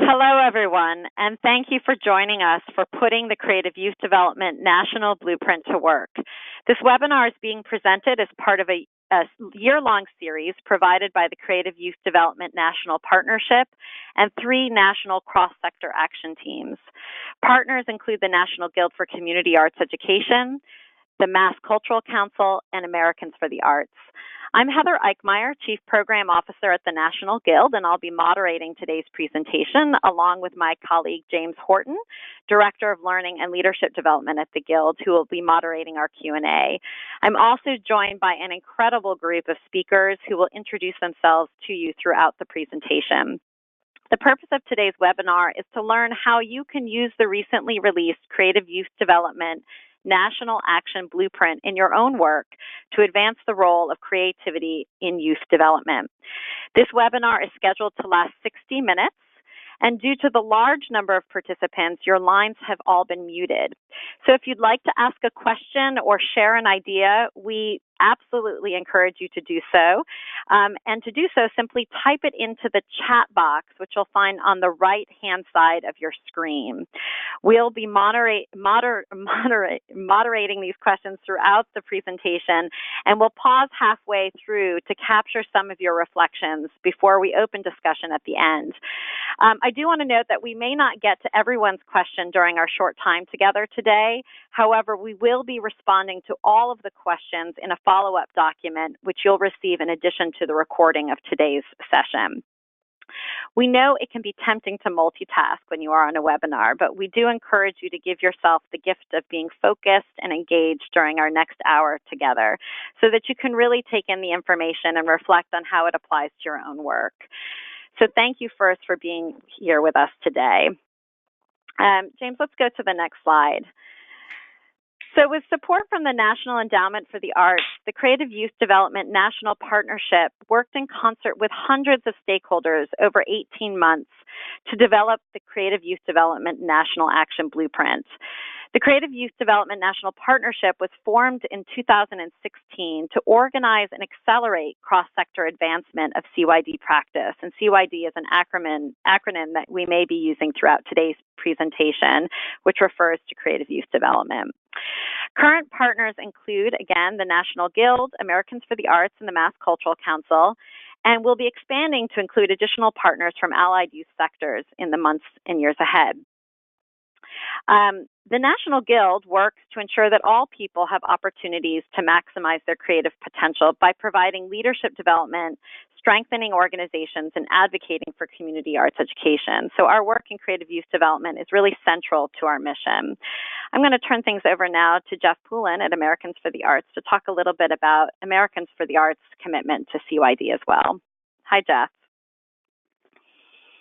Hello, everyone, and thank you for joining us for Putting the Creative Youth Development National Blueprint to Work. This webinar is being presented as part of a year-long series provided by the Creative Youth Development National Partnership and 3 national cross-sector action teams. Partners include the National Guild for Community Arts Education, the Mass Cultural Council, and Americans for the Arts. I'm Heather Eichmeyer, Chief Program Officer at the National Guild, and I'll be moderating today's presentation along with my colleague James Horton, Director of Learning and Leadership Development at the Guild, who will be moderating our Q&A. I'm also joined by an incredible group of speakers who will introduce themselves to you throughout the presentation. The purpose of today's webinar is to learn how you can use the recently released Creative Youth Development National Action Blueprint in your own work to advance the role of creativity in youth development. This webinar is scheduled to last 60 minutes, and due to the large number of participants, your lines have all been muted. So if you'd like to ask a question or share an idea, we absolutely encourage you to do so. And to do so, simply type it into the chat box, which you'll find on the right-hand side of your screen. We'll be moderating these questions throughout the presentation, and we'll pause halfway through to capture some of your reflections before we open discussion at the end. I do want to note that we may not get to everyone's question during our short time together today. However, we will be responding to all of the questions in a follow-up document, which you'll receive in addition to the recording of today's session. We know it can be tempting to multitask when you are on a webinar, but we do encourage you to give yourself the gift of being focused and engaged during our next hour together so that you can really take in the information and reflect on how it applies to your own work. So thank you first for being here with us today. James, let's go to the next slide. So with support from the National Endowment for the Arts, the Creative Youth Development National Partnership worked in concert with hundreds of stakeholders over 18 months to develop the Creative Youth Development National Action Blueprint. The Creative Youth Development National Partnership was formed in 2016 to organize and accelerate cross-sector advancement of CYD practice. And CYD is an acronym that we may be using throughout today's presentation, which refers to creative youth development. Current partners include, again, the National Guild, Americans for the Arts, and the Mass Cultural Council, and we'll be expanding to include additional partners from allied youth sectors in the months and years ahead. The National Guild works to ensure that all people have opportunities to maximize their creative potential by providing leadership development, strengthening organizations, and advocating for community arts education. So our work in creative youth development is really central to our mission. I'm going to turn things over now to Jeff Poole at Americans for the Arts to talk a little bit about Americans for the Arts' commitment to CYD as well. Hi, Jeff.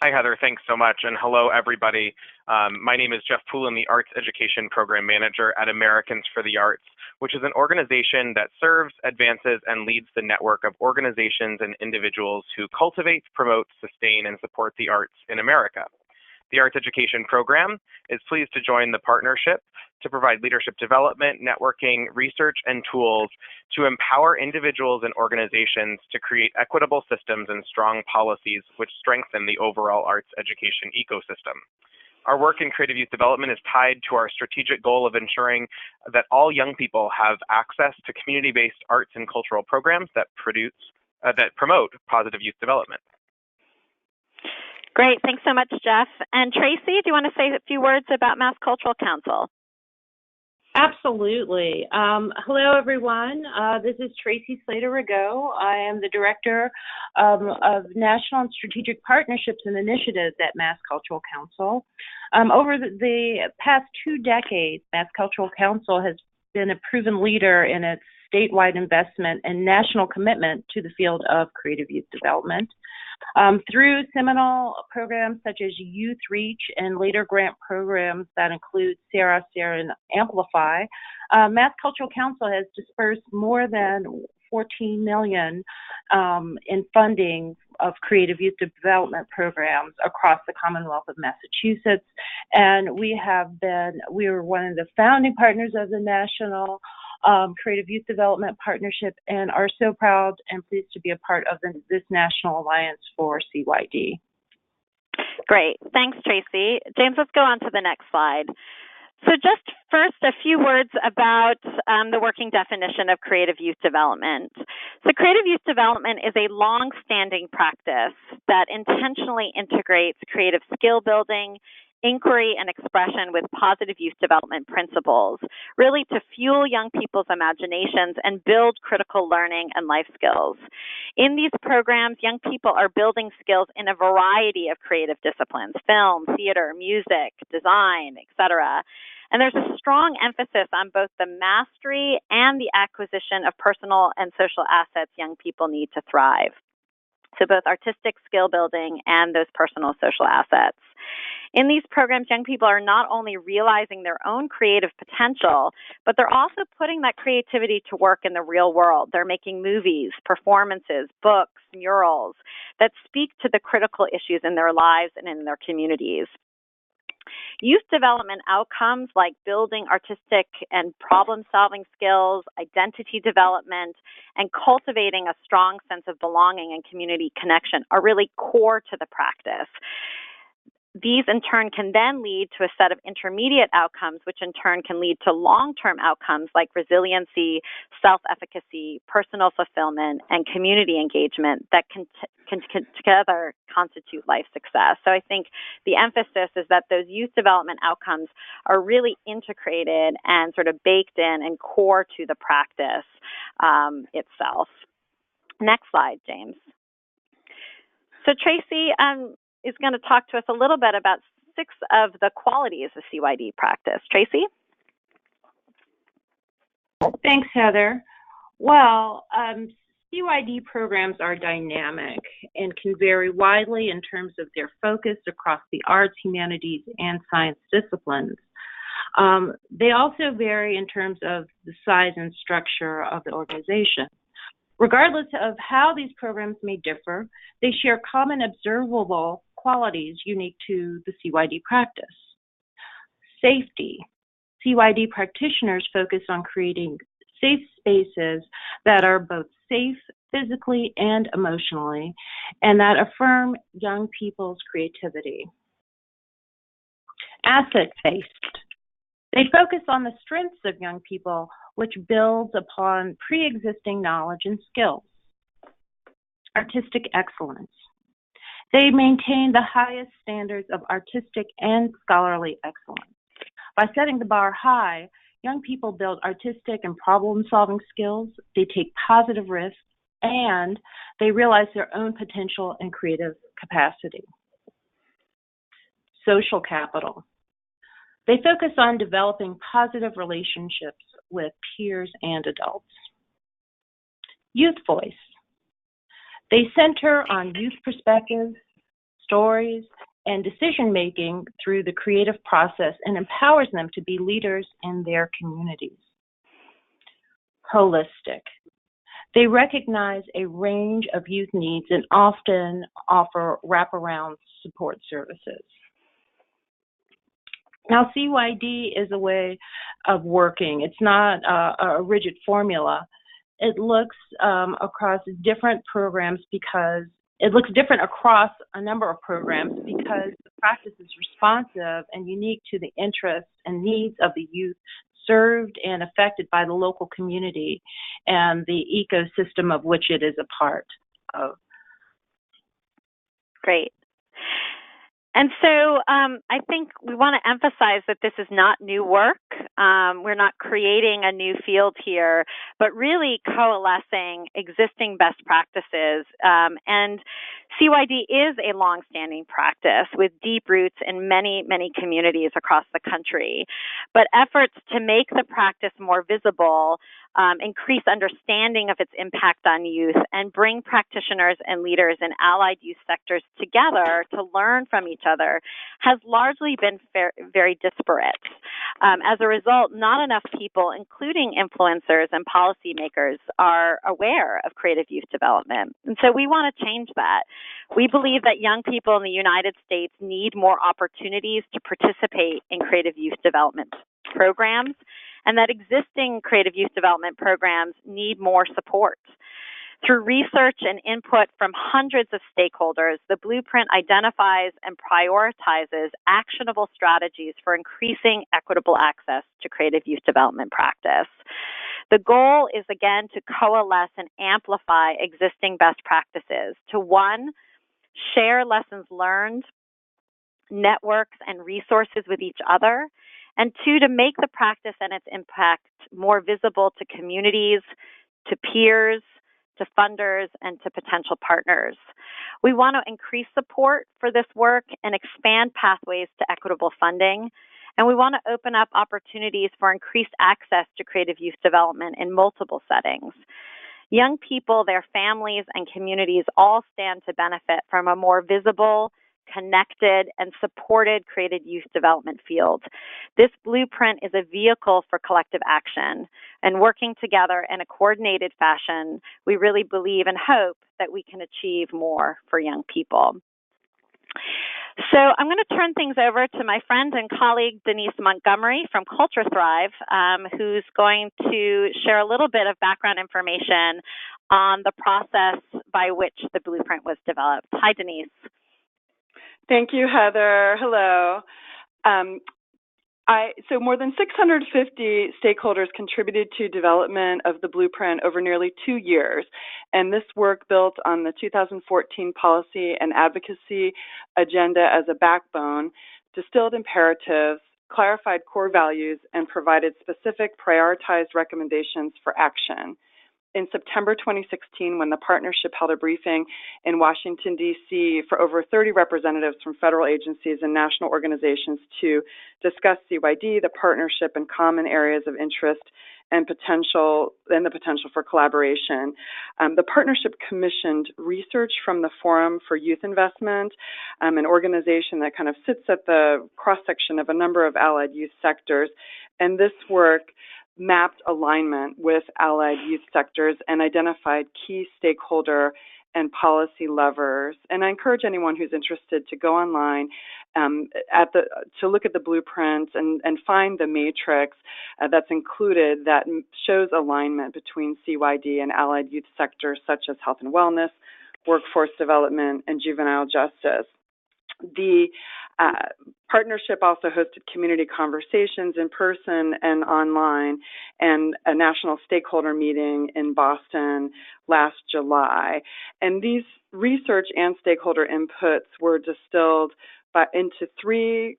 Hi, Heather. Thanks so much. And hello, everybody. My name is Jeff Poole, the Arts Education Program Manager at Americans for the Arts, which is an organization that serves, advances, and leads the network of organizations and individuals who cultivate, promote, sustain, and support the arts in America. The Arts Education Program is pleased to join the partnership to provide leadership development, networking, research, and tools to empower individuals and organizations to create equitable systems and strong policies which strengthen the overall arts education ecosystem. Our work in creative youth development is tied to our strategic goal of ensuring that all young people have access to community-based arts and cultural programs that promote positive youth development. Great. Thanks so much, Jeff. And Tracy, do you want to say a few words about Mass Cultural Council? Absolutely. Hello, everyone. This is Tracy Slater-Rigaud. I am the Director of National and Strategic Partnerships and Initiatives at Mass Cultural Council. Over the past 2 decades, Mass Cultural Council has been a proven leader in its statewide investment and national commitment to the field of creative youth development. Through seminal programs such as Youth Reach and later grant programs that include Sierra and Amplify, Mass Cultural Council has dispersed more than $14 million in funding of creative youth development programs across the Commonwealth of Massachusetts. And we were one of the founding partners of the National Creative Youth Development Partnership and are so proud and pleased to be a part of this National Alliance for CYD. Great. Thanks, Tracy. James, let's go on to the next slide. So just first, a few words about the working definition of creative youth development. So creative youth development is a long-standing practice that intentionally integrates creative skill building, inquiry, and expression with positive youth development principles, really to fuel young people's imaginations and build critical learning and life skills. In these programs, young people are building skills in a variety of creative disciplines: film, theater, music, design, etc. And there's a strong emphasis on both the mastery and the acquisition of personal and social assets young people need to thrive. So both artistic skill building and those personal social assets. In these programs, young people are not only realizing their own creative potential, but they're also putting that creativity to work in the real world. They're making movies, performances, books, murals that speak to the critical issues in their lives and in their communities. Youth development outcomes like building artistic and problem-solving skills, identity development, and cultivating a strong sense of belonging and community connection are really core to the practice. These, in turn, can then lead to a set of intermediate outcomes, which in turn can lead to long-term outcomes like resiliency, self-efficacy, personal fulfillment, and community engagement that can together constitute life success. So I think the emphasis is that those youth development outcomes are really integrated and sort of baked in and core to the practice itself. Next slide, James. So Tracy, is going to talk to us a little bit about 6 of the qualities of CYD practice. Tracy? Thanks, Heather. Well, CYD programs are dynamic and can vary widely in terms of their focus across the arts, humanities, and science disciplines. They also vary in terms of the size and structure of the organization. Regardless of how these programs may differ, they share common observable qualities unique to the CYD practice. Safety. CYD practitioners focus on creating safe spaces that are both safe physically and emotionally, and that affirm young people's creativity. Asset-based. They focus on the strengths of young people, which builds upon pre-existing knowledge and skills. Artistic excellence. They maintain the highest standards of artistic and scholarly excellence. By setting the bar high, young people build artistic and problem-solving skills, they take positive risks, and they realize their own potential and creative capacity. Social capital. They focus on developing positive relationships with peers and adults. Youth voice. They center on youth perspectives, stories, and decision-making through the creative process and empowers them to be leaders in their communities. Holistic. They recognize a range of youth needs and often offer wraparound support services. Now, CYD is a way of working. It's not a rigid formula. It looks across different programs because it looks different across a number of programs because the practice is responsive and unique to the interests and needs of the youth served and affected by the local community and the ecosystem of which it is a part of. Great. And so I think we want to emphasize that this is not new work. We're not creating a new field here, but really coalescing existing best practices. And CYD is a longstanding practice with deep roots in many, many communities across the country. But efforts to make the practice more visible, increase understanding of its impact on youth, and bring practitioners and leaders in allied youth sectors together to learn from each other has largely been very disparate. As a result, not enough people, including influencers and policymakers, are aware of creative youth development. And so we want to change that. We believe that young people in the United States need more opportunities to participate in creative youth development programs, and that existing creative youth development programs need more support. Through research and input from hundreds of stakeholders, the blueprint identifies and prioritizes actionable strategies for increasing equitable access to creative youth development practice. The goal is, again, to coalesce and amplify existing best practices to, one, share lessons learned, networks, and resources with each other, and two, to make the practice and its impact more visible to communities, to peers, to funders, and to potential partners. We want to increase support for this work and expand pathways to equitable funding, and we want to open up opportunities for increased access to creative youth development in multiple settings. Young people, their families, and communities all stand to benefit from a more visible, connected, and supported creative youth development field. This blueprint is a vehicle for collective action, and working together in a coordinated fashion, we really believe and hope that we can achieve more for young people. So I'm going to turn things over to my friend and colleague, Denise Montgomery from Culture Thrive, who's going to share a little bit of background information on the process by which the blueprint was developed. Hi, Denise. Thank you, Heather. Hello. So more than 650 stakeholders contributed to development of the blueprint over nearly 2 years, and this work built on the 2014 policy and advocacy agenda as a backbone, distilled imperatives, clarified core values, and provided specific prioritized recommendations for action. In September 2016, when the partnership held a briefing in Washington, D.C. for over 30 representatives from federal agencies and national organizations to discuss CYD, the partnership, and common areas of interest and the potential for collaboration. The partnership commissioned research from the Forum for Youth Investment, an organization that kind of sits at the cross-section of a number of allied youth sectors, and this work mapped alignment with allied youth sectors and identified key stakeholder and policy levers. And I encourage anyone who's interested to go online to look at the blueprint and find the matrix that's included that shows alignment between CYD and allied youth sectors such as health and wellness, workforce development, and juvenile justice. The partnership also hosted community conversations in person and online, and a national stakeholder meeting in Boston last July. And these research and stakeholder inputs were distilled into three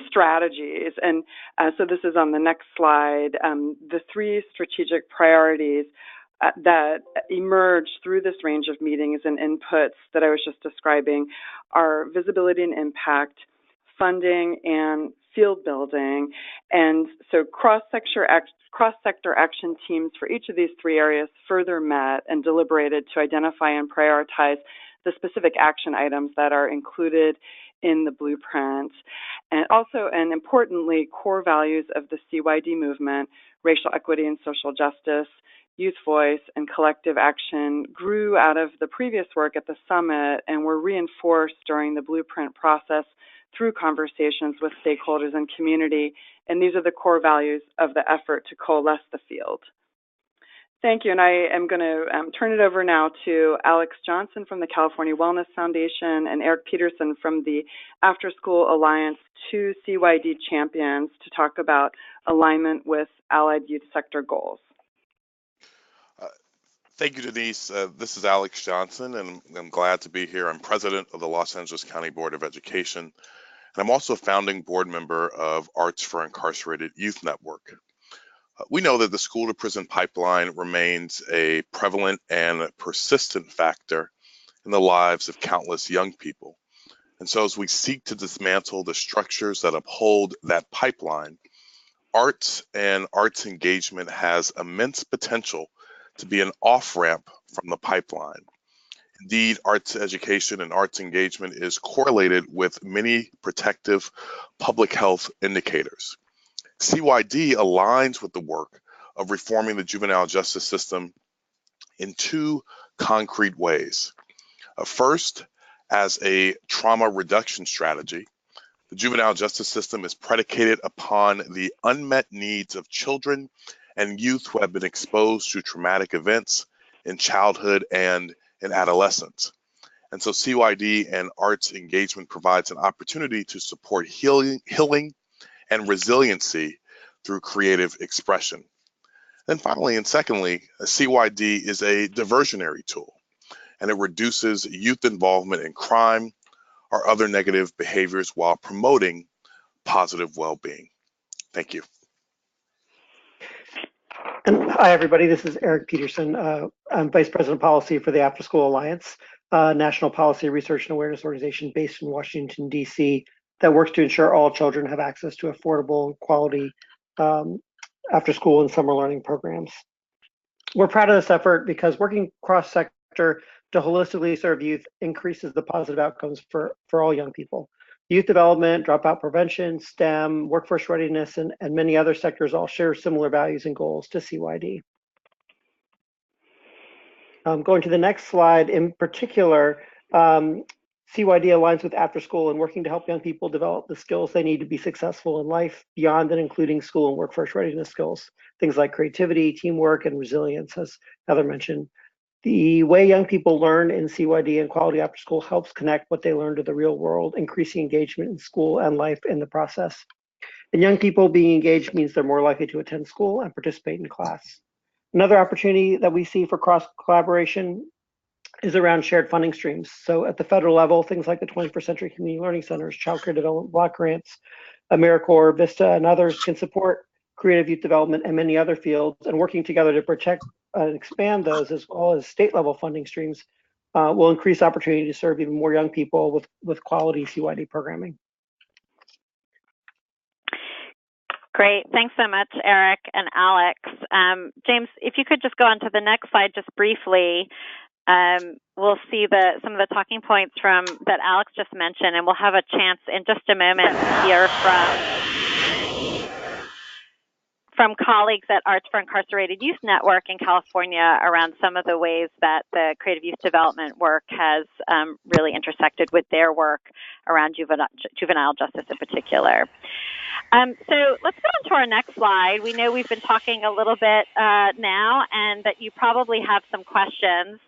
strategies. And so this is on the next slide. The three strategic priorities that emerged through this range of meetings and inputs that I was just describing are visibility and impact, funding, and field building. And so cross-sector action teams for each of these three areas further met and deliberated to identify and prioritize the specific action items that are included in the blueprint. And also, and importantly, core values of the CYD movement, racial equity and social justice, youth voice, and collective action grew out of the previous work at the summit and were reinforced during the blueprint process through conversations with stakeholders and community. And these are the core values of the effort to coalesce the field. Thank you. And I am going to turn it over now to Alex Johnson from the California Wellness Foundation and Eric Peterson from the Afterschool Alliance, two CYD champions, to talk about alignment with allied youth sector goals. Thank you, Denise. This is Alex Johnson, and I'm glad to be here. I'm president of the Los Angeles County Board of Education, and I'm also a founding board member of Arts for Incarcerated Youth Network. We know that the school-to-prison pipeline remains a prevalent and persistent factor in the lives of countless young people. And so as we seek to dismantle the structures that uphold that pipeline, arts and arts engagement has immense potential to be an off-ramp from the pipeline. Indeed, arts education and arts engagement is correlated with many protective public health indicators. CYD aligns with the work of reforming the juvenile justice system in two concrete ways. First, as a trauma reduction strategy, the juvenile justice system is predicated upon the unmet needs of children and youth who have been exposed to traumatic events in childhood and in adolescence. And so CYD and arts engagement provides an opportunity to support healing and resiliency through creative expression. And finally, and secondly, a CYD is a diversionary tool, and it reduces youth involvement in crime or other negative behaviors while promoting positive well-being. Thank you. And hi, everybody. This is Eric Peterson. I'm Vice President of Policy for the Afterschool Alliance, a national policy research and awareness organization based in Washington, D.C. that works to ensure all children have access to affordable, quality after-school and summer learning programs. We're proud of this effort because working cross-sector to holistically serve youth increases the positive outcomes for all young people. Youth development, dropout prevention, STEM, workforce readiness, and many other sectors all share similar values and goals to CYD. Going to the next slide, in particular, CYD aligns with after school and working to help young people develop the skills they need to be successful in life beyond and including school and workforce readiness skills, things like creativity, teamwork, and resilience, as Heather mentioned. The way young people learn in CYD and Quality After School helps connect what they learn to the real world, increasing engagement in school and life in the process. And young people being engaged means they're more likely to attend school and participate in class. Another opportunity that we see for cross collaboration is around shared funding streams. So at the federal level, things like the 21st Century Community Learning Centers, Child Care Development Block Grants, AmeriCorps, Vista, and others can support creative youth development and many other fields, and working together to protect and expand those, as well as state level funding streams, will increase opportunity to serve even more young people with quality CYD programming. Great. Thanks so much, Eric and Alex. James, if you could just go on to the next slide just briefly, we'll see some of the talking points that Alex just mentioned, and we'll have a chance in just a moment to hear from colleagues at Arts for Incarcerated Youth Network in California around some of the ways that the creative youth development work has really intersected with their work around juvenile justice in particular. So let's go on to our next slide. We know we've been talking a little bit now, and that you probably have some questions.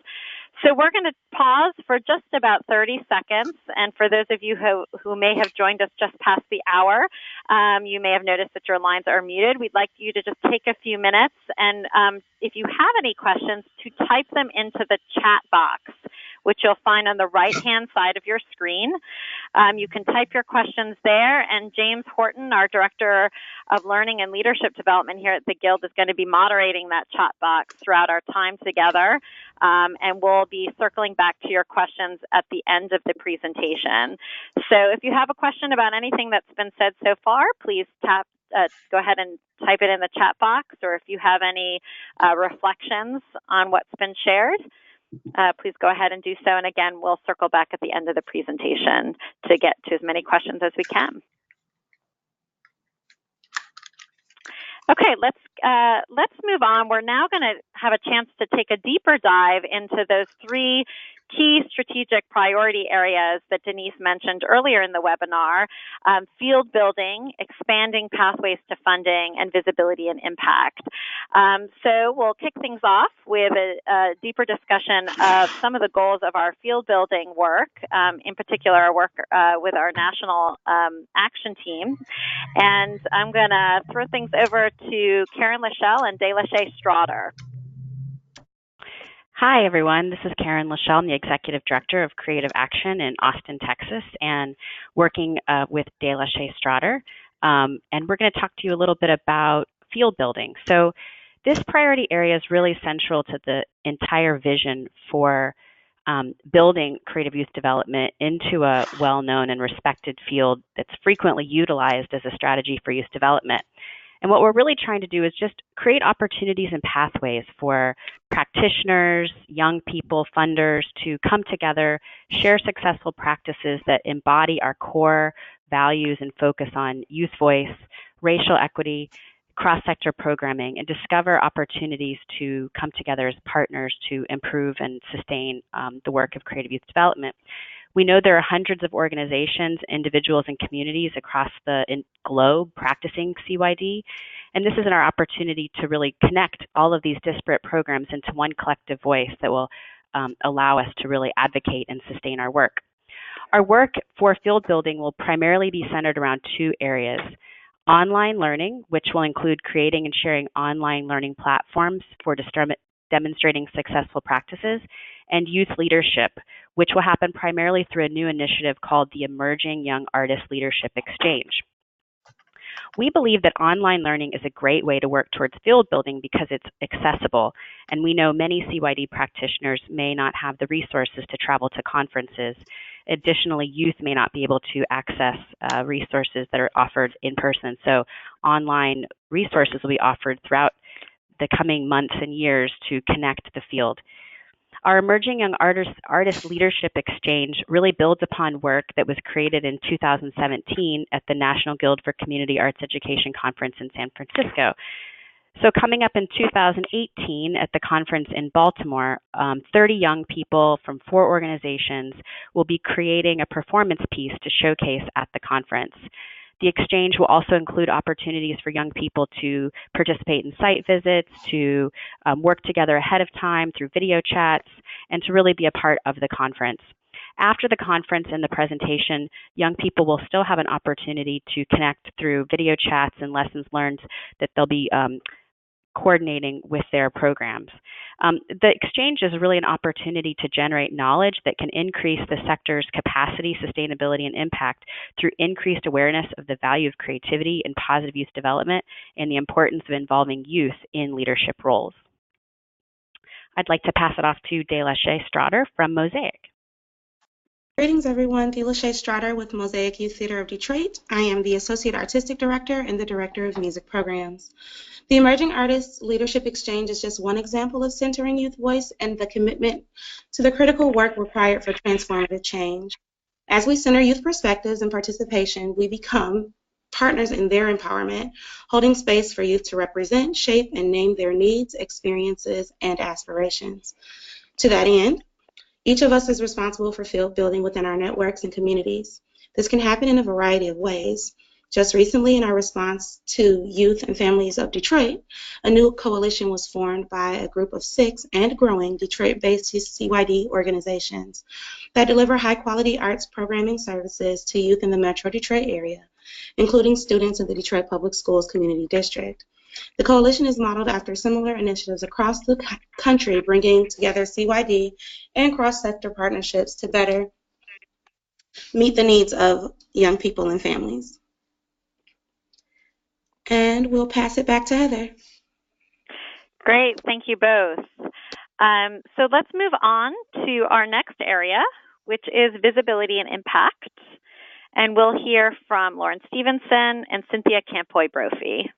So we're going to pause for just about 30 seconds. And for those of you who may have joined us just past the hour, you may have noticed that your lines are muted. We'd like you to just take a few minutes, and if you have any questions, to type them into the chat box, which you'll find on the right-hand side of your screen. You can type your questions there, and James Horton, our Director of Learning and Leadership Development here at the Guild, is going to be moderating that chat box throughout our time together, and we'll be circling back to your questions at the end of the presentation. So if you have a question about anything that's been said so far, please go ahead and type it in the chat box, or if you have any reflections on what's been shared, please go ahead and do so. And again, we'll circle back at the end of the presentation to get to as many questions as we can. Okay, let's move on. We're now going to have a chance to take a deeper dive into those three key strategic priority areas that Denise mentioned earlier in the webinar: field building, expanding pathways to funding, and visibility and impact. So we'll kick things off with a deeper discussion of some of the goals of our field building work, in particular our work with our national action team. And I'm going to throw things over to Karen Lachelle and DeLachey Strotter. Hi, everyone. This is Karen Lachelle. I'm the Executive Director of Creative Action in Austin, Texas, and working with DeLachey Strotter. And we're going to talk to you a little bit about field building. So this priority area is really central to the entire vision for building creative youth development into a well-known and respected field that's frequently utilized as a strategy for youth development. And what we're really trying to do is just create opportunities and pathways for practitioners, young people, funders to come together, share successful practices that embody our core values and focus on youth voice, racial equity, cross-sector programming, and discover opportunities to come together as partners to improve and sustain the work of creative youth development. We know there are hundreds of organizations, individuals, and communities across the globe practicing CYD, And this is our opportunity to really connect all of these disparate programs into one collective voice that will allow us to really advocate and sustain our work. Our work for field building will primarily be centered around two areas: online learning, which will include creating and sharing online learning platforms for demonstrating successful practices, and youth leadership, which will happen primarily through a new initiative called the Emerging Young Artist Leadership Exchange. We believe that online learning is a great way to work towards field building because it's accessible, and we know many CYD practitioners may not have the resources to travel to conferences. Additionally, youth may not be able to access resources that are offered in person, so online resources will be offered throughout the coming months and years to connect the field. Our Emerging Young Artist Leadership Exchange really builds upon work that was created in 2017 at the National Guild for Community Arts Education Conference in San Francisco. So coming up in 2018 at the conference in Baltimore, 30 young people from 4 organizations will be creating a performance piece to showcase at the conference. The exchange will also include opportunities for young people to participate in site visits, to work together ahead of time through video chats, and to really be a part of the conference. After the conference and the presentation, young people will still have an opportunity to connect through video chats and lessons learned that they'll be coordinating with their programs. The exchange is really an opportunity to generate knowledge that can increase the sector's capacity, sustainability, and impact through increased awareness of the value of creativity and positive youth development and the importance of involving youth in leadership roles. I'd like to pass it off to DeLachey Strotter from Mosaic. Greetings, everyone. DeLachey Strotter with Mosaic Youth Theater of Detroit. I am the Associate Artistic Director and the Director of Music Programs. The Emerging Artists Leadership Exchange is just one example of centering youth voice and the commitment to the critical work required for transformative change. As we center youth perspectives and participation, we become partners in their empowerment, holding space for youth to represent, shape, and name their needs, experiences, and aspirations. To that end, each of us is responsible for field building within our networks and communities. This can happen in a variety of ways. Just recently, in our response to Youth and Families of Detroit, a new coalition was formed by a group of 6 and growing Detroit-based CYD organizations that deliver high-quality arts programming services to youth in the Metro Detroit area, including students in the Detroit Public Schools Community District. The coalition is modeled after similar initiatives across the country, bringing together CYD and cross-sector partnerships to better meet the needs of young people and families. And we'll pass it back to Heather. Great, thank you both. So let's move on to our next area, which is visibility and impact. And we'll hear from Lauren Stevenson and Cynthia Campoy-Brophy.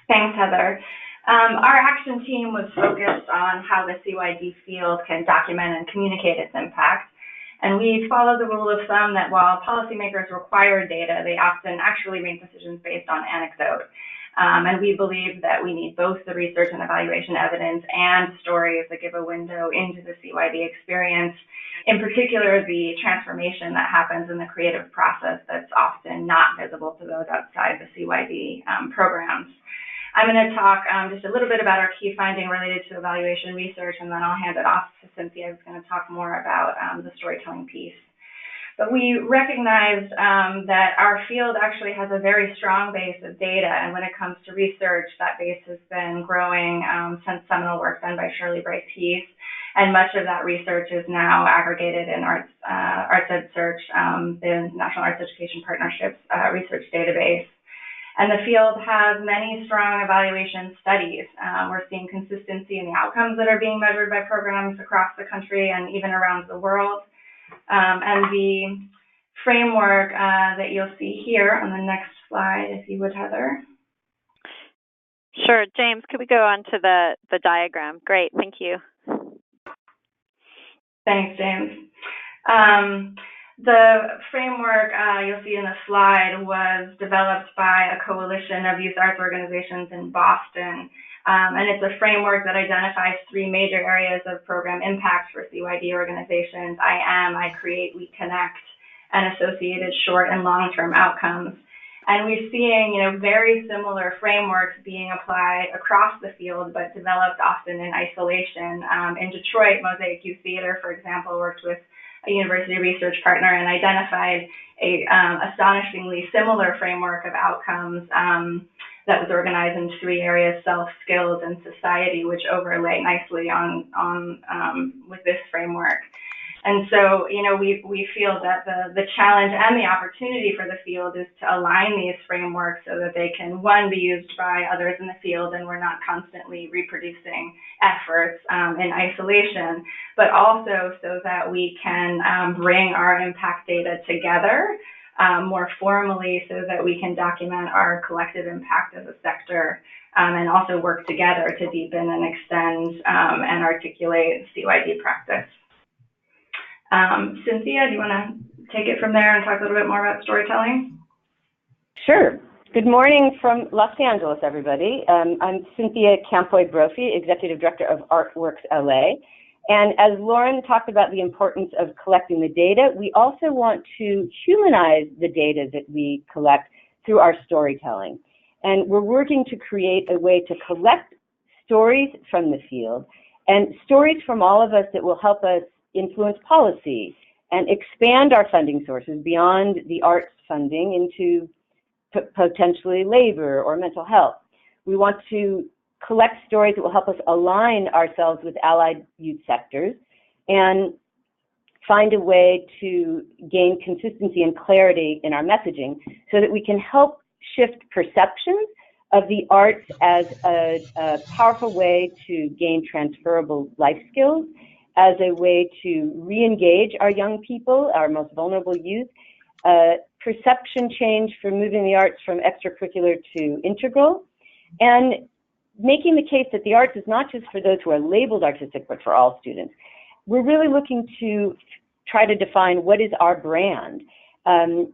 Thanks, Heather. Our action team was focused on how the CYD field can document and communicate its impact. And we follow the rule of thumb that while policymakers require data, they often actually make decisions based on anecdote. And we believe that we need both the research and evaluation evidence and stories that give a window into the CYD experience, in particular the transformation that happens in the creative process that's often not visible to those outside the CYD programs. I'm going to talk just a little bit about our key finding related to evaluation research, and then I'll hand it off to Cynthia, who's going to talk more about the storytelling piece. But we recognized that our field actually has a very strong base of data, and when it comes to research, that base has been growing since seminal work done by Shirley Bright-Tees, and much of that research is now aggregated in Arts Ed Search, the National Arts Education Partnership's research database. And the field has many strong evaluation studies. We're seeing consistency in the outcomes that are being measured by programs across the country and even around the world. And the framework that you'll see here on the next slide, if you would, Heather. Sure. James, could we go on to the diagram? Great. Thank you. Thanks, James. The framework you'll see in the slide was developed by a coalition of youth arts organizations in Boston. And it's a framework that identifies 3 major areas of program impact for CYD organizations: I Am, I Create, We Connect, and associated short and long-term outcomes. And we're seeing, very similar frameworks being applied across the field, but developed often in isolation. In Detroit, Mosaic Youth Theater, for example, worked with a university research partner and identified a astonishingly similar framework of outcomes that was organized in 3 areas: self, skills, and society, which overlay nicely on with this framework. And so, we feel that the challenge and the opportunity for the field is to align these frameworks so that they can, one, be used by others in the field, and we're not constantly reproducing efforts in isolation, but also so that we can bring our impact data together more formally so that we can document our collective impact as a sector and also work together to deepen and extend and articulate CYD practice. Cynthia, do you want to take it from there and talk a little bit more about storytelling? Sure. Good morning from Los Angeles, everybody. I'm Cynthia Campoy-Brophy, Executive Director of Artworks LA. And as Lauren talked about the importance of collecting the data, we also want to humanize the data that we collect through our storytelling. And we're working to create a way to collect stories from the field and stories from all of us that will help us influence policy and expand our funding sources beyond the arts funding into potentially labor or mental health. We want to collect stories that will help us align ourselves with allied youth sectors and find a way to gain consistency and clarity in our messaging so that we can help shift perceptions of the arts as a powerful way to gain transferable life skills, as a way to re-engage our young people, our most vulnerable youth, perception change for moving the arts from extracurricular to integral, and making the case that the arts is not just for those who are labeled artistic, but for all students. We're really looking to try to define what is our brand, helps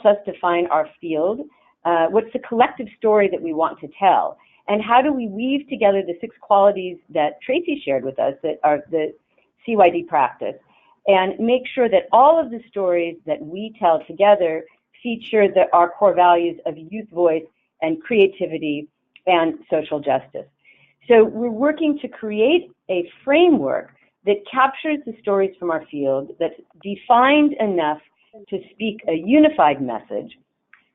us define our field, what's the collective story that we want to tell, and how do we weave together the 6 qualities that Tracy shared with us that are the CYD practice, and make sure that all of the stories that we tell together feature our core values of youth voice and creativity and social justice. So we're working to create a framework that captures the stories from our field, that's defined enough to speak a unified message,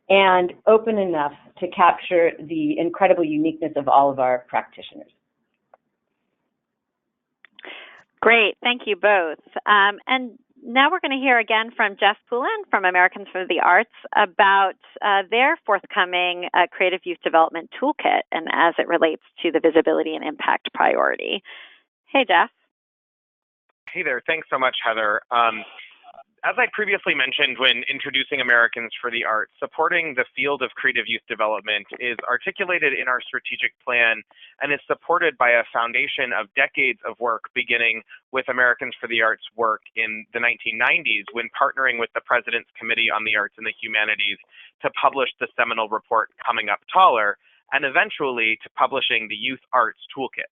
and open enough to capture the incredible uniqueness of all of our practitioners. Great, thank you both. And now we're going to hear again from Jeff Poole from Americans for the Arts about their forthcoming Creative Youth Development Toolkit and as it relates to the visibility and impact priority. Hey, Jeff. Hey there, thanks so much, Heather. As I previously mentioned when introducing Americans for the Arts, supporting the field of creative youth development is articulated in our strategic plan and is supported by a foundation of decades of work beginning with Americans for the Arts work in the 1990s when partnering with the President's Committee on the Arts and the Humanities to publish the seminal report Coming Up Taller, and eventually to publishing the Youth Arts Toolkit.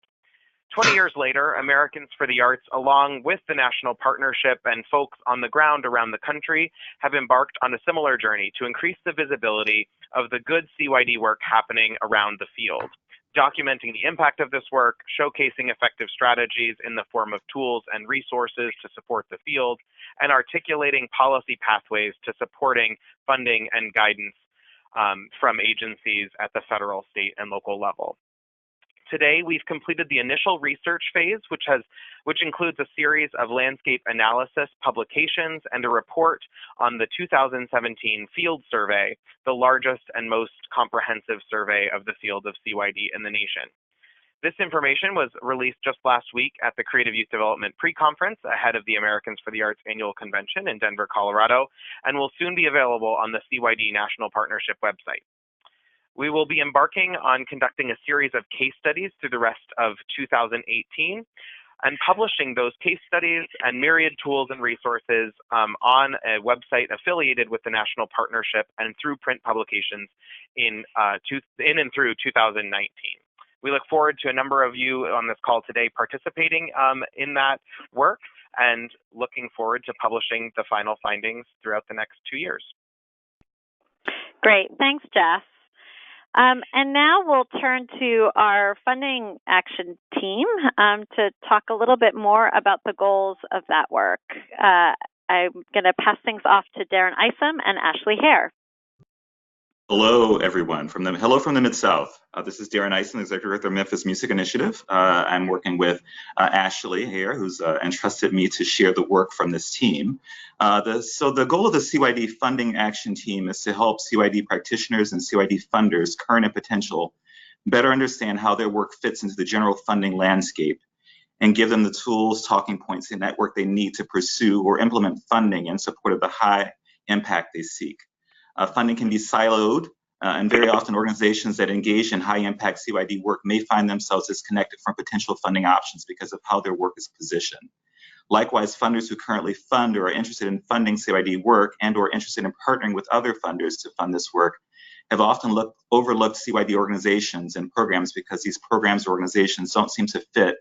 20 years later, Americans for the Arts, along with the National Partnership and folks on the ground around the country, have embarked on a similar journey to increase the visibility of the good CYD work happening around the field, documenting the impact of this work, showcasing effective strategies in the form of tools and resources to support the field, and articulating policy pathways to supporting funding and guidance from agencies at the federal, state, and local level. Today, we've completed the initial research phase, which includes a series of landscape analysis publications and a report on the 2017 field survey, the largest and most comprehensive survey of the field of CYD in the nation. This information was released just last week at the Creative Youth Development Pre-Conference ahead of the Americans for the Arts Annual Convention in Denver, Colorado, and will soon be available on the CYD National Partnership website. We will be embarking on conducting a series of case studies through the rest of 2018 and publishing those case studies and myriad tools and resources on a website affiliated with the National Partnership and through print publications in and through 2019. We look forward to a number of you on this call today participating in that work and looking forward to publishing the final findings throughout the next 2 years. Great. Thanks, Jess. And now we'll turn to our funding action team to talk a little bit more about the goals of that work. I'm going to pass things off to Darren Isom and Ashley Hare. Hello, everyone. Hello from the Mid-South. This is Darren Isom, Executive Director of Memphis Music Initiative. I'm working with Ashley Hare, who's entrusted me to share the work from this team. So the goal of the CYD Funding Action Team is to help CYD practitioners and CYD funders, current and potential, better understand how their work fits into the general funding landscape and give them the tools, talking points, and network they need to pursue or implement funding in support of the high impact they seek. Funding can be siloed, and very often organizations that engage in high impact CYD work may find themselves disconnected from potential funding options because of how their work is positioned. Likewise, funders who currently fund or are interested in funding CYD work and or interested in partnering with other funders to fund this work have often overlooked CYD organizations and programs because these programs or organizations don't seem to fit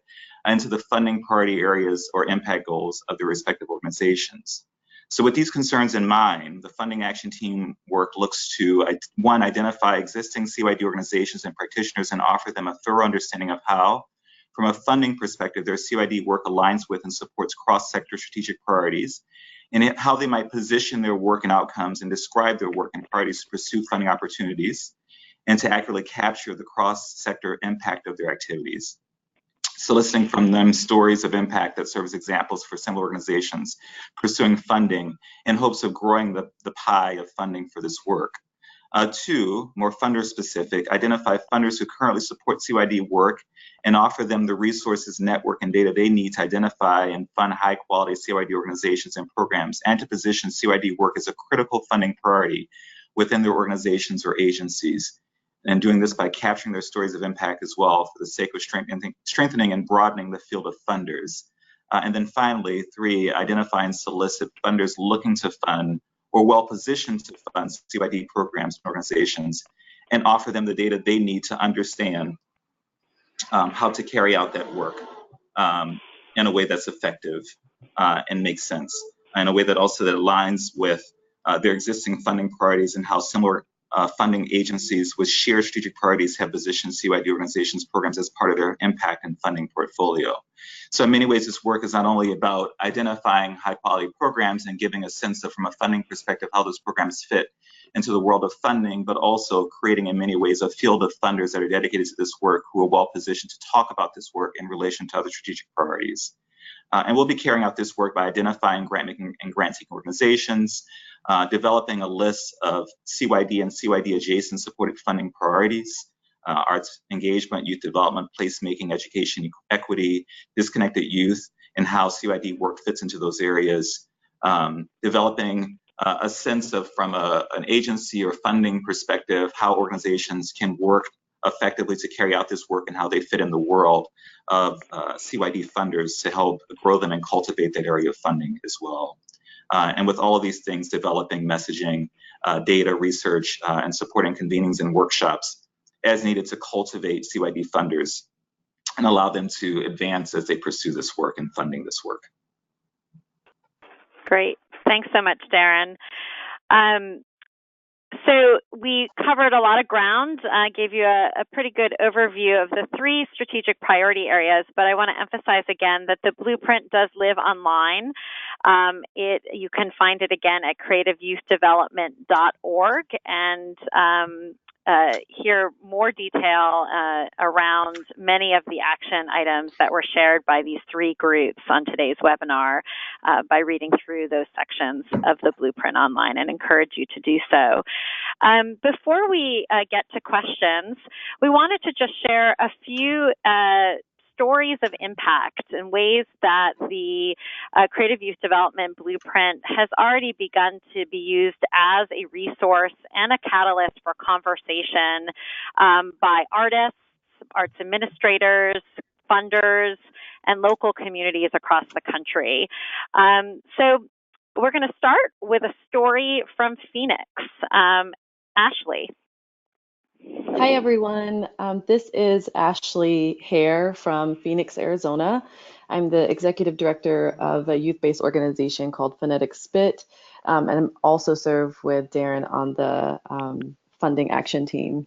into the funding priority areas or impact goals of their respective organizations. So with these concerns in mind, the Funding Action Team work looks to, one, identify existing CYD organizations and practitioners and offer them a thorough understanding of how, from a funding perspective, their CYD work aligns with and supports cross-sector strategic priorities, and how they might position their work and outcomes and describe their work and priorities to pursue funding opportunities and to accurately capture the cross-sector impact of their activities. Soliciting from them stories of impact that serve as examples for similar organizations pursuing funding in hopes of growing the pie of funding for this work. Two, more funder specific, identify funders who currently support CYD work and offer them the resources, network, and data they need to identify and fund high quality CYD organizations and programs, and to position CYD work as a critical funding priority within their organizations or agencies. And doing this by capturing their stories of impact as well for the sake of strengthening and broadening the field of funders. And then finally, three, identify and solicit funders looking to fund or well-positioned to fund CYD programs and organizations and offer them the data they need to understand how to carry out that work in a way that's effective and makes sense, in a way that also that aligns with their existing funding priorities and how similar funding agencies with shared strategic priorities have positioned CYD organizations programs as part of their impact and funding portfolio. So in many ways, this work is not only about identifying high quality programs and giving a sense of, from a funding perspective, how those programs fit into the world of funding, but also creating in many ways a field of funders that are dedicated to this work who are well positioned to talk about this work in relation to other strategic priorities. And we'll be carrying out this work by identifying grant-making and grant-seeking organizations, developing a list of CYD and CYD adjacent supported funding priorities, arts engagement, youth development, placemaking, education, equity, disconnected youth, and how CYD work fits into those areas, developing a sense of, from an agency or funding perspective, how organizations can work effectively to carry out this work and how they fit in the world of CYD funders to help grow them and cultivate that area of funding as well. And with all of these things, developing messaging, data research, and supporting convenings and workshops as needed to cultivate CYD funders and allow them to advance as they pursue this work and funding this work. Great. Thanks so much, Darren. So we covered a lot of ground, gave you a pretty good overview of the three strategic priority areas, but I want to emphasize again that the blueprint does live online. You can find it again at creativeyouthdevelopment.org and hear more detail around many of the action items that were shared by these three groups on today's webinar by reading through those sections of the blueprint online, and encourage you to do so. Before we get to questions, we wanted to just share a few stories of impact and ways that the Creative Youth Development Blueprint has already begun to be used as a resource and a catalyst for conversation by artists, arts administrators, funders, and local communities across the country. So we're going to start with a story from Phoenix. Ashley. Hi, everyone. This is Ashley Hare from Phoenix, Arizona. I'm the executive director of a youth-based organization called Phonetic Spit. and also serve with Darren on the funding action team.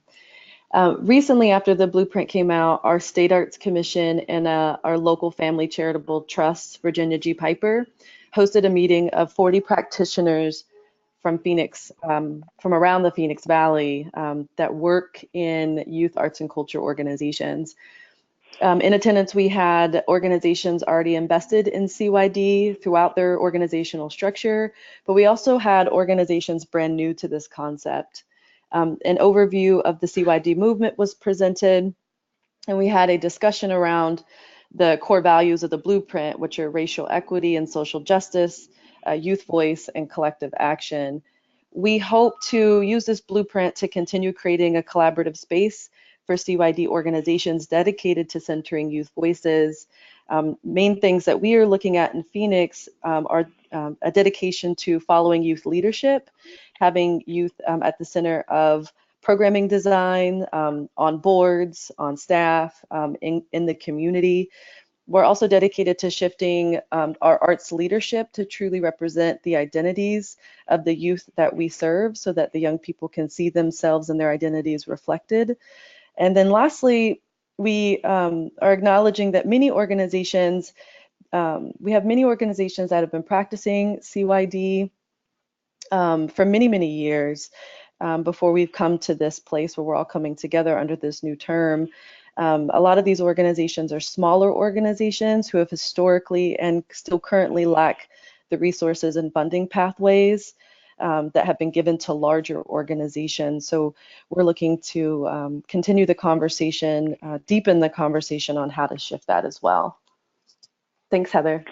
Recently, after the blueprint came out, our State Arts Commission and our local family charitable trust, Virginia G. Piper, hosted a meeting of 40 practitioners from Phoenix, from around the Phoenix Valley that work in youth arts and culture organizations. In attendance, we had organizations already invested in CYD throughout their organizational structure, but we also had organizations brand new to this concept. An overview of the CYD movement was presented, and we had a discussion around the core values of the blueprint, which are racial equity and social justice, youth voice, and collective action. We hope to use this blueprint to continue creating a collaborative space for CYD organizations dedicated to centering youth voices. Main things that we are looking at in Phoenix are a dedication to following youth leadership, having youth at the center of programming design, on boards, on staff, in the community. We're also dedicated to shifting our arts leadership to truly represent the identities of the youth that we serve so that the young people can see themselves and their identities reflected. And then lastly, we are acknowledging that many organizations, we have many organizations that have been practicing CYD for many, many years before we've come to this place where we're all coming together under this new term. A lot of these organizations are smaller organizations who have historically and still currently lack the resources and funding pathways that have been given to larger organizations. So we're looking to continue the conversation, deepen the conversation on how to shift that as well. Thanks, Heather.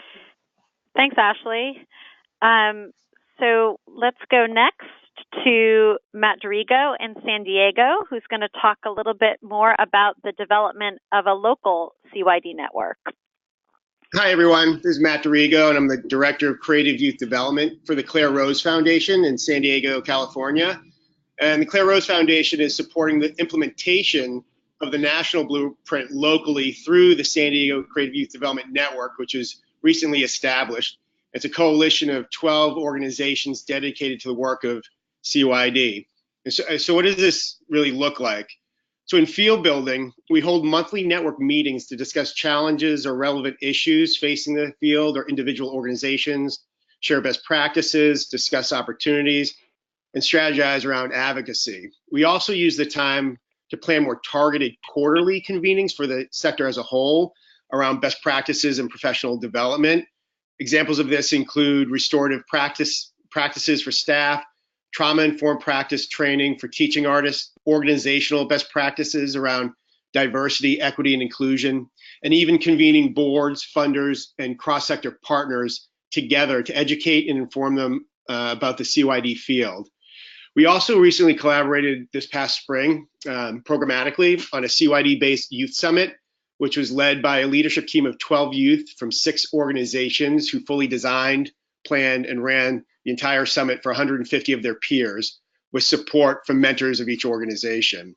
Thanks, Ashley. So let's go next to Matt Dorigo in San Diego, who's going to talk a little bit more about the development of a local CYD network. Hi, everyone. This is Matt Dorigo, and I'm the Director of Creative Youth Development for the Claire Rose Foundation in San Diego, California. And the Claire Rose Foundation is supporting the implementation of the national blueprint locally through the San Diego Creative Youth Development Network, which was recently established. It's a coalition of 12 organizations dedicated to the work of CYD. And so what does this really look like? So in field building, we hold monthly network meetings to discuss challenges or relevant issues facing the field or individual organizations, share best practices, discuss opportunities, and strategize around advocacy. We also use the time to plan more targeted quarterly convenings for the sector as a whole around best practices and professional development. Examples of this include restorative practices for staff, trauma-informed practice training for teaching artists, organizational best practices around diversity, equity, and inclusion, and even convening boards, funders, and cross-sector partners together to educate and inform them about the CYD field. We also recently collaborated this past spring programmatically on a CYD-based youth summit, which was led by a leadership team of 12 youth from 6 organizations who fully designed, planned, and ran the entire summit for 150 of their peers with support from mentors of each organization.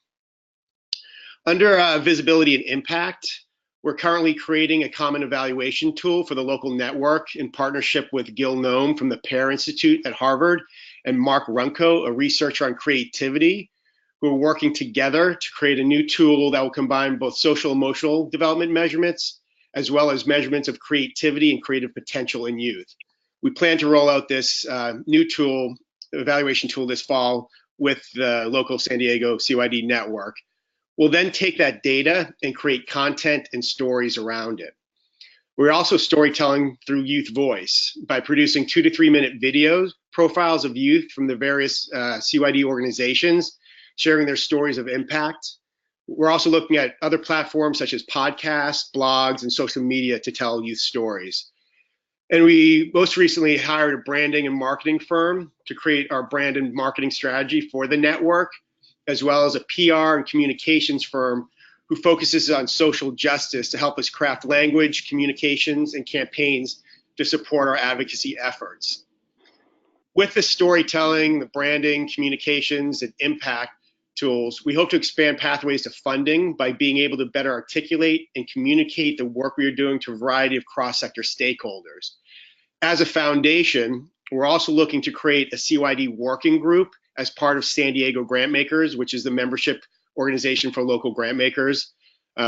Under visibility and impact, we're currently creating a common evaluation tool for the local network in partnership with Gil Noem from the Hare Institute at Harvard and Mark Runco, a researcher on creativity, who are working together to create a new tool that will combine both social emotional development measurements as well as measurements of creativity and creative potential in youth. We plan to roll out this new tool, evaluation tool, this fall with the local San Diego CYD network. We'll then take that data and create content and stories around it. We're also storytelling through youth voice by producing 2 to 3 minute videos, profiles of youth from the various CYD organizations, sharing their stories of impact. We're also looking at other platforms such as podcasts, blogs, and social media to tell youth stories. And we most recently hired a branding and marketing firm to create our brand and marketing strategy for the network, as well as a PR and communications firm who focuses on social justice to help us craft language, communications, and campaigns to support our advocacy efforts. With the storytelling, the branding, communications, and impact tools, we hope to expand pathways to funding by being able to better articulate and communicate the work we are doing to a variety of cross-sector stakeholders. As a foundation, We're also looking to create a CYD working group as part of San Diego Grantmakers, which is the membership organization for local grantmakers,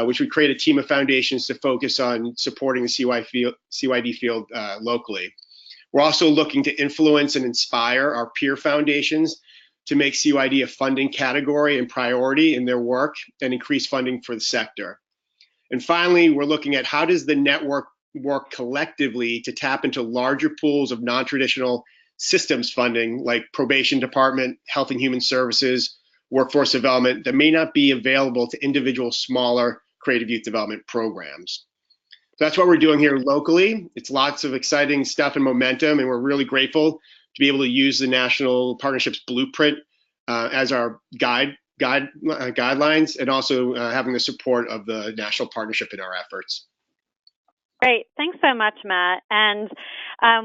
which would create a team of foundations to focus on supporting the CYD field locally. We're also looking to influence and inspire our peer foundations to make CYD a funding category and priority in their work and increase funding for the sector. And finally, we're looking at how does the network work collectively to tap into larger pools of non-traditional systems funding like probation department, health and human services, workforce development that may not be available to individual smaller creative youth development programs. So that's what we're doing here locally. It's lots of exciting stuff and momentum, and we're really grateful to be able to use the National Partnership's blueprint as our guidelines, and also having the support of the National Partnership in our efforts. Great. Thanks so much, Matt. And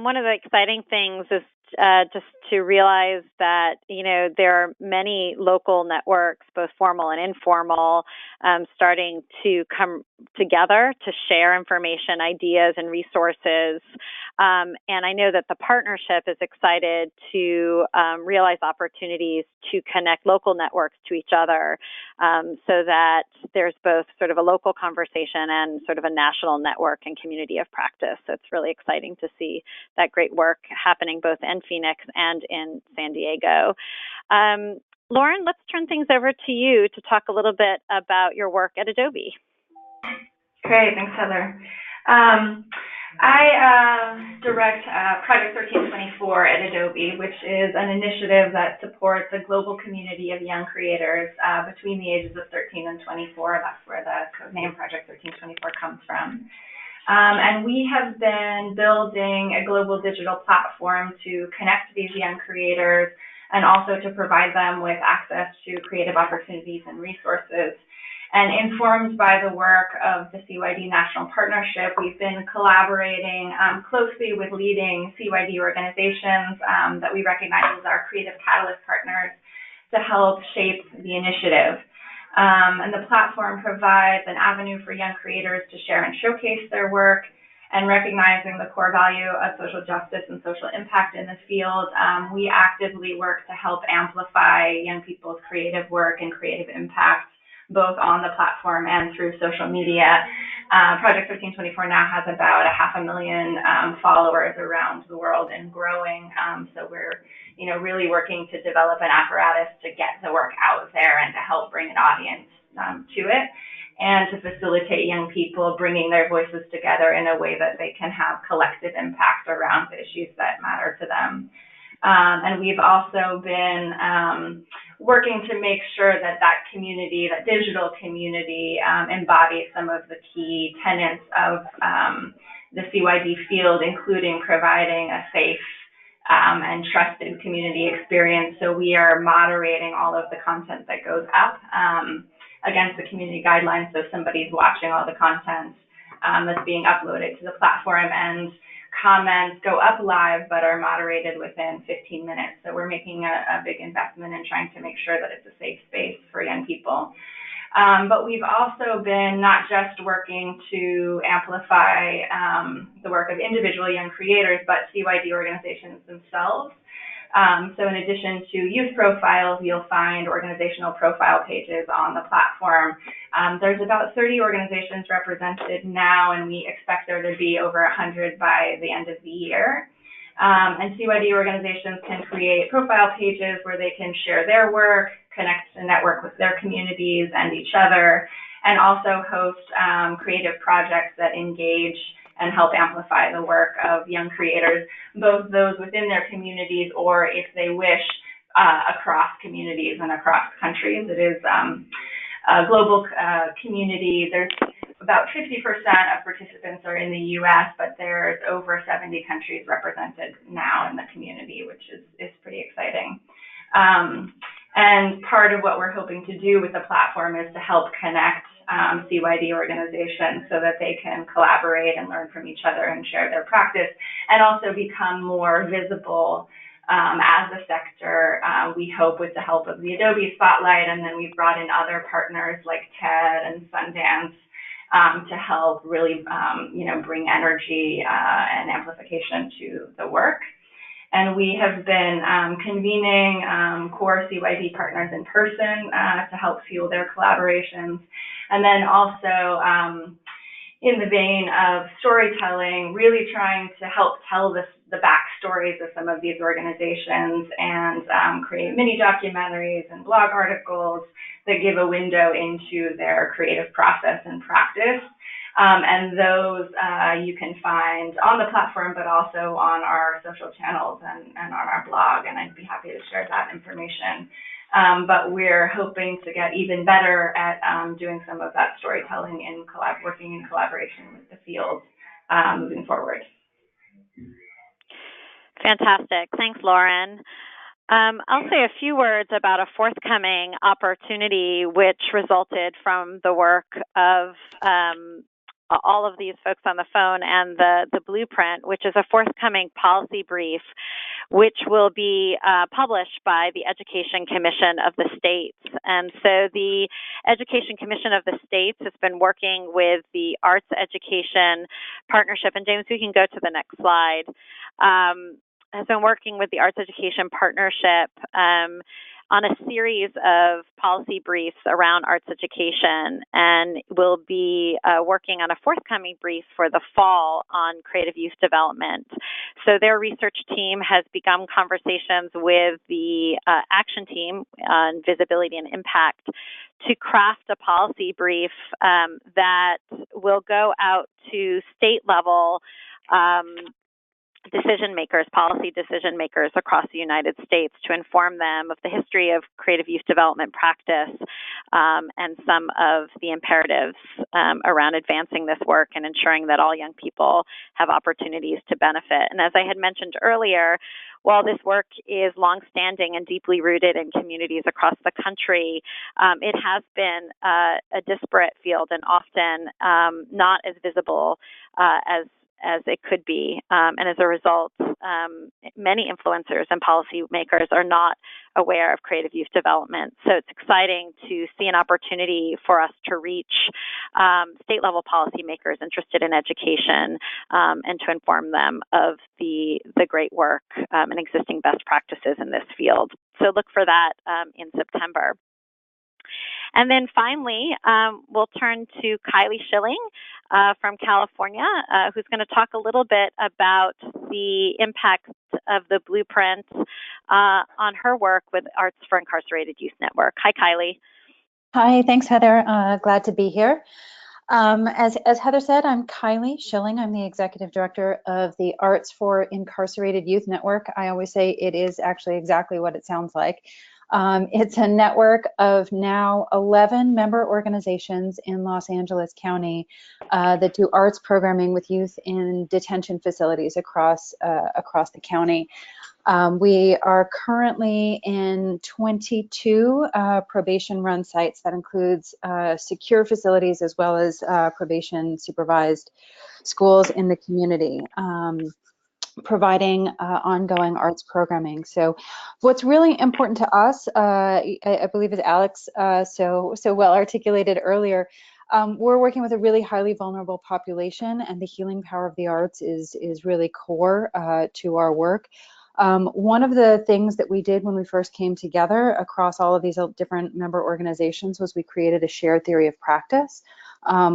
one of the exciting things is just to realize that, there are many local networks, both formal and informal, starting to come together to share information, ideas, and resources. And I know that the partnership is excited to realize opportunities to connect local networks to each other, so that there's both sort of a local conversation and sort of a national network and community of practice. So it's really exciting to see that great work happening both in Phoenix and in San Diego. Lauren, let's turn things over to you to talk a little bit about your work at Adobe. Great, thanks, Heather. I direct Project 1324 at Adobe, which is an initiative that supports a global community of young creators between the ages of 13 and 24. That's where the code name Project 1324 comes from. And we have been building a global digital platform to connect these young creators and also to provide them with access to creative opportunities and resources. And informed by the work of the CYD National Partnership, we've been collaborating closely with leading CYD organizations that we recognize as our creative catalyst partners to help shape the initiative. And the platform provides an avenue for young creators to share and showcase their work, and recognizing the core value of social justice and social impact in this field, we actively work to help amplify young people's creative work and creative impact, both on the platform and through social media. Project 1324 now has about 500,000 followers around the world and growing. So we're really working to develop an apparatus to get the work out there and to help bring an audience to it, and to facilitate young people bringing their voices together in a way that they can have collective impact around the issues that matter to them. And we've also been working to make sure that that community, that digital community, embodies some of the key tenets of the CYD field, including providing a safe and trusted community experience. So we are moderating all of the content that goes up against the community guidelines. So somebody's watching all the content that's being uploaded to the platform, and comments go up live but are moderated within 15 minutes. So we're making a big investment in trying to make sure that it's a safe space for young people. But we've also been not just working to amplify the work of individual young creators, but CYD organizations themselves. So in addition to youth profiles, you'll find organizational profile pages on the platform. There's about 30 organizations represented now, and we expect there to be over 100 by the end of the year. And CYD organizations can create profile pages where they can share their work, connect and network with their communities and each other, and also host creative projects that engage and help amplify the work of young creators, both those within their communities or, if they wish, across communities and across countries. It is a global community. There's about 50% of participants are in the US, but there's over 70 countries represented now in the community, which is pretty exciting. And part of what we're hoping to do with the platform is to help connect CYD organizations so that they can collaborate and learn from each other and share their practice, and also become more visible as a sector, we hope, with the help of the Adobe Spotlight. And then we've brought in other partners like TED and Sundance to help really bring energy and amplification to the work. And we have been convening core CYD partners in person to help fuel their collaborations. And then also in the vein of storytelling, really trying to help tell the backstories of some of these organizations and create mini documentaries and blog articles that give a window into their creative process and practice. And those you can find on the platform, but also on our social channels and on our blog, and I'd be happy to share that information. But we're hoping to get even better at doing some of that storytelling and working in collaboration with the field moving forward. Fantastic. Thanks, Lauren. I'll say a few words about a forthcoming opportunity which resulted from the work of all of these folks on the phone and the blueprint, which is a forthcoming policy brief, which will be published by the Education Commission of the States. And so the Education Commission of the States has been working with the Arts Education Partnership, and James, we can go to the next slide, has been working with the Arts Education Partnership on a series of policy briefs around arts education, and will be working on a forthcoming brief for the fall on creative youth development. So their research team has begun conversations with the action team on visibility and impact to craft a policy brief that will go out to state level decision makers, policy decision makers across the United States to inform them of the history of creative youth development practice and some of the imperatives around advancing this work and ensuring that all young people have opportunities to benefit. And as I had mentioned earlier, while this work is longstanding and deeply rooted in communities across the country, it has been a disparate field and often not as visible as it could be. And as a result, many influencers and policymakers are not aware of creative youth development. So it's exciting to see an opportunity for us to reach state-level policymakers interested in education and to inform them of the great work and existing best practices in this field. So look for that in September. And then finally, we'll turn to Kylie Schilling from California, who's going to talk a little bit about the impact of the blueprint on her work with Arts for Incarcerated Youth Network. Hi, Kylie. Hi, thanks, Heather. Glad to be here. As Heather said, I'm Kylie Schilling. I'm the Executive Director of the Arts for Incarcerated Youth Network. I always say it is actually exactly what it sounds like. It's a network of now 11 member organizations in Los Angeles County that do arts programming with youth in detention facilities across the county. We are currently in 22 probation run sites. That includes secure facilities as well as probation supervised schools in the community. Providing ongoing arts programming. So what's really important to us, I believe as Alex so well articulated earlier, we're working with a really highly vulnerable population, and the healing power of the arts is really core to our work. One of the things that we did when we first came together across all of these different member organizations was we created a shared theory of practice.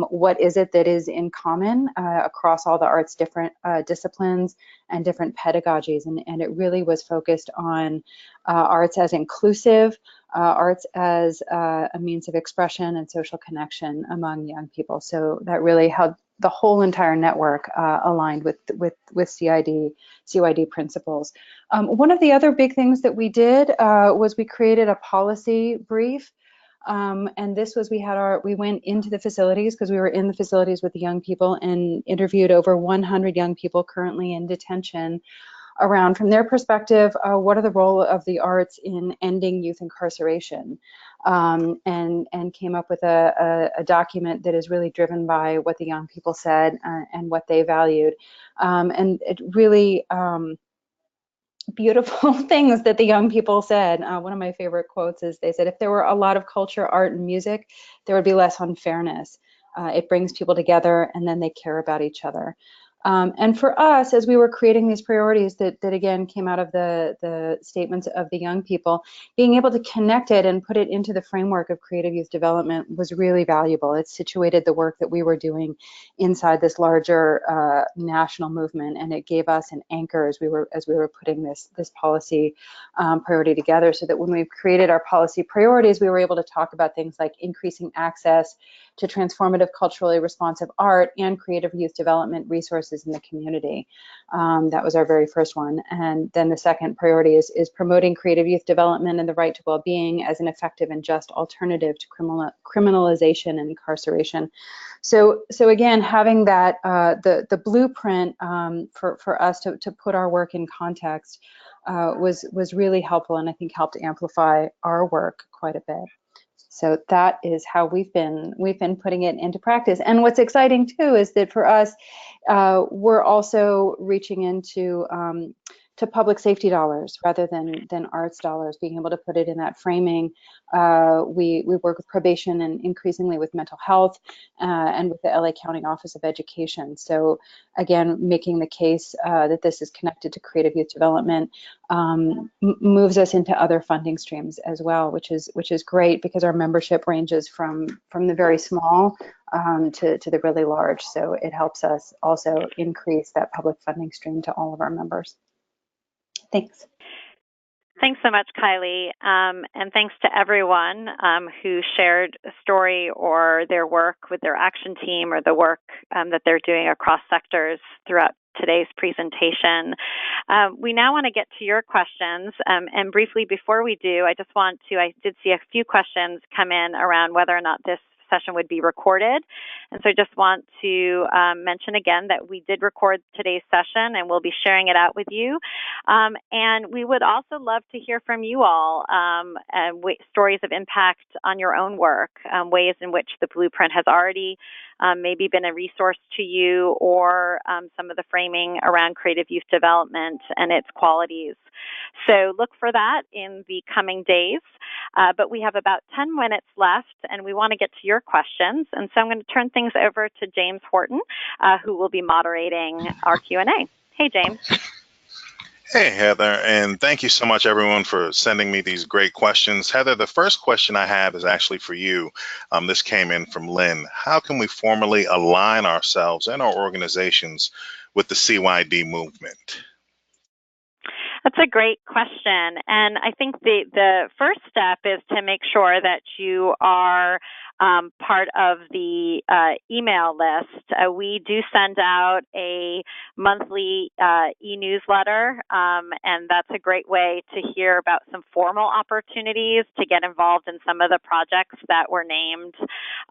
What is it that is in common across all the arts different disciplines and different pedagogies, and it really was focused on arts as inclusive, arts as a means of expression and social connection among young people. So that really helped the whole entire network aligned with CYD principles. One of the other big things that we did was we created a policy brief. And this was, we went into the facilities because we were in the facilities with the young people and interviewed over 100 young people currently in detention around, from their perspective, what are the role of the arts in ending youth incarceration, and came up with a document that is really driven by what the young people said and what they valued. And it really, beautiful things that the young people said. One of my favorite quotes is they said, if there were a lot of culture, art, and music, there would be less unfairness. It brings people together and then they care about each other. And for us, as we were creating these priorities that again came out of the statements of the young people, being able to connect it and put it into the framework of creative youth development was really valuable. It situated the work that we were doing inside this larger national movement, and it gave us an anchor as we were putting this policy priority together, so that when we created our policy priorities, we were able to talk about things like increasing access to transformative, culturally responsive art and creative youth development resources in the community. That was our very first one. And then the second priority is promoting creative youth development and the right to well-being as an effective and just alternative to criminalization and incarceration. So again, having that the blueprint for us to put our work in context was really helpful, and I think helped amplify our work quite a bit. So that is how we've been putting it into practice. And what's exciting too is that for us, we're also reaching into to public safety dollars rather than arts dollars, being able to put it in that framing. We work with probation and increasingly with mental health and with the LA County Office of Education. So again, making the case that this is connected to creative youth development moves us into other funding streams as well, which is great, because our membership ranges from the very small to the really large. So it helps us also increase that public funding stream to all of our members. Thanks. Thanks so much, Kylie, and thanks to everyone who shared a story or their work with their action team or the work that they're doing across sectors throughout today's presentation. We now want to get to your questions, and briefly before we do, I did see a few questions come in around whether or not this session would be recorded. And so I just want to mention again that we did record today's session and we'll be sharing it out with you. And we would also love to hear from you all, stories of impact on your own work, ways in which the blueprint has already maybe been a resource to you, or some of the framing around creative youth development and its qualities. So look for that in the coming days. But we have about 10 minutes left, and we want to get to your questions. And so I'm going to turn things over to James Horton, who will be moderating our Q&A. Hey, James. Hey, Heather, and thank you so much, everyone, for sending me these great questions. Heather, the first question I have is actually for you. This came in from Lynn. How can we formally align ourselves and our organizations with the CYD movement? That's a great question. And I think the first step is to make sure that you are part of the email list. We do send out a monthly e-newsletter, and that's a great way to hear about some formal opportunities to get involved in some of the projects that were named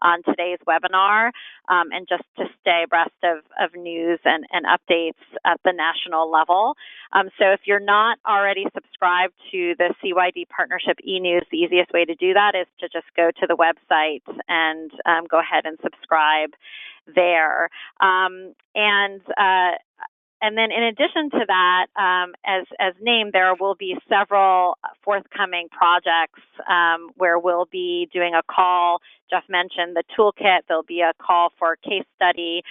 on today's webinar, and just to stay abreast of news and updates at the national level. So if you're not already subscribed to the CYD Partnership e-news, the easiest way to do that is to just go to the website and go ahead and subscribe there. And then in addition to that, as named, there will be several forthcoming projects where we'll be doing a call. Jeff mentioned the toolkit. There'll be a call for case study.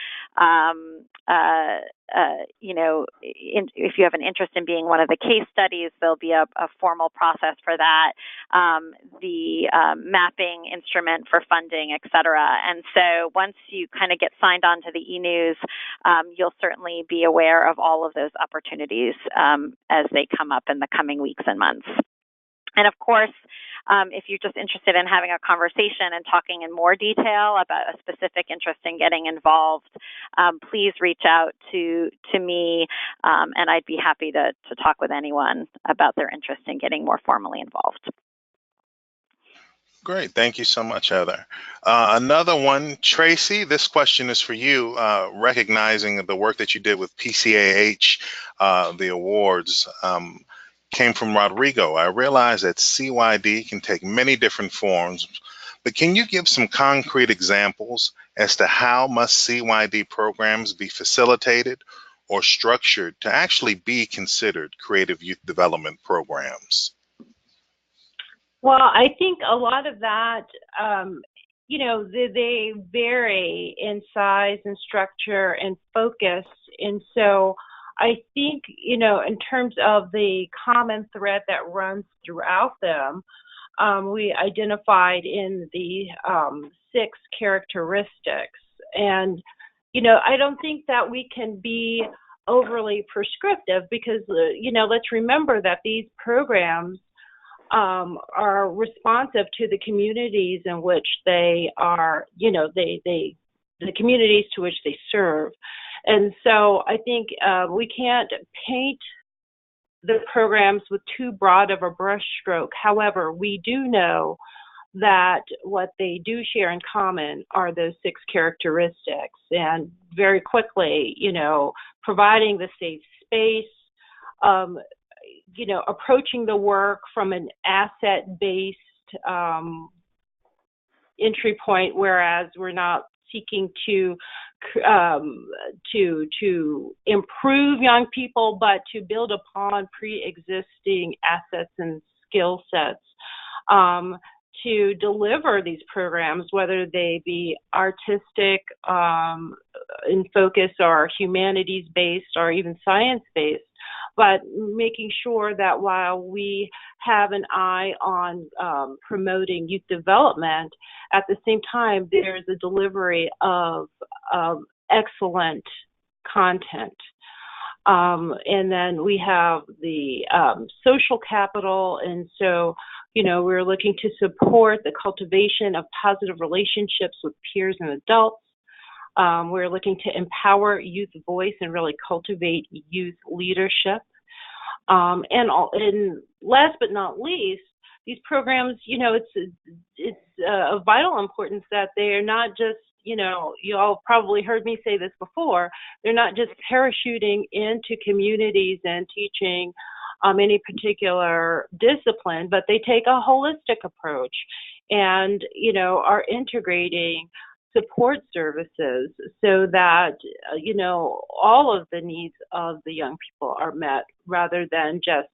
If you have an interest in being one of the case studies, there'll be a formal process for that, the mapping instrument for funding, et cetera. And so once you kind of get signed on to the e-news, you'll certainly be aware of all of those opportunities as they come up in the coming weeks and months. And of course, if you're just interested in having a conversation and talking in more detail about a specific interest in getting involved, please reach out to me, and I'd be happy to talk with anyone about their interest in getting more formally involved. Great. Thank you so much, Heather. Another one, Tracy, this question is for you, recognizing the work that you did with PCAH, the awards. Came from Rodrigo. I realize that CYD can take many different forms, but can you give some concrete examples as to how must CYD programs be facilitated or structured to actually be considered creative youth development programs? Well, I think a lot of that, they vary in size and structure and focus. And so I think, in terms of the common thread that runs throughout them, we identified in the 6 characteristics. And, I don't think that we can be overly prescriptive because, let's remember that these programs are responsive to the communities in which they are, the communities to which they serve. And so I think we can't paint the programs with too broad of a brush stroke. However, we do know that what they do share in common are those 6 characteristics. And very quickly, providing the safe space, approaching the work from an asset-based entry point, whereas we're not seeking to improve young people, but to build upon pre-existing assets and skill sets to deliver these programs, whether they be artistic in focus or humanities-based or even science-based, but making sure that while we have an eye on promoting youth development, at the same time, there's a delivery of excellent content. And then we have the social capital. And so, we're looking to support the cultivation of positive relationships with peers and adults. We're looking to empower youth voice and really cultivate youth leadership. And last but not least, these programs, it's of vital importance that they're not just, you all probably heard me say this before, they're not just parachuting into communities and teaching any particular discipline, but they take a holistic approach and, are integrating support services so that, all of the needs of the young people are met rather than just